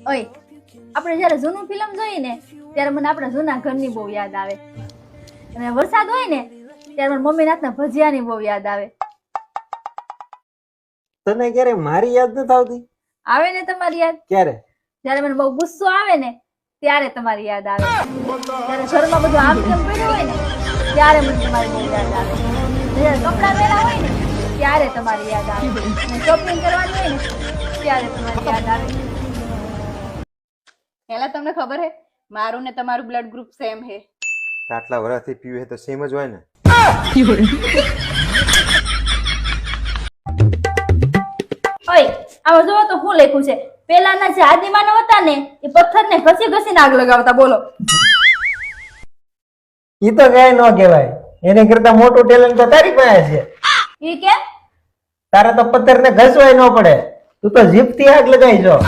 ઓય આપણે જ્યારે જૂનું ફિલ્મ જોઈએ ને ત્યારે મને આપણા જૂના ઘરની બહુ યાદ આવે અને વરસાદ હોય ને ત્યારે મને મમ્મીના હાથના ભજીયાની બહુ યાદ આવે. તને ક્યારે મારી યાદ નથી આવતી? આવે ને તમારી યાદ? ક્યારે? જ્યારે મને બહુ ગુસ્સો આવે ને ત્યારે તમારી યાદ આવે. જ્યારે ઘરમાં બધું આમ તેમ પડ્યું હોય ને ત્યારે મને તમારી બહુ યાદ આવે. જ્યારે કપડાં પહેર્યા હોય ને ત્યારે તમારી યાદ આવે. શોપિંગ કરવાની હોય ને ત્યારે તમારી યાદ આવે. પહેલા તમને ખબર હે મારું ને તમારું બ્લડ ગ્રુપ સેમ હે. આટલા વર્ષથી પીવે તો સેમ જ હોય ને. ઓય આમાં જોવો તો શું લખ્યું છે? પેલાના જે આદિમાનવ હતા ને એ પથ્થરને ઘસી ઘસીને આગ લગાવતા. બોલો. ઈ તો કઈ ન કહેવાય. એની કરતા મોટું ટેલેન્ટ તો તારી પાસે છે. ઈ કેમ? તારે તો પથ્થરને ઘસવાય ન પડે. તું તો જીભથી આગ લગાવી જો.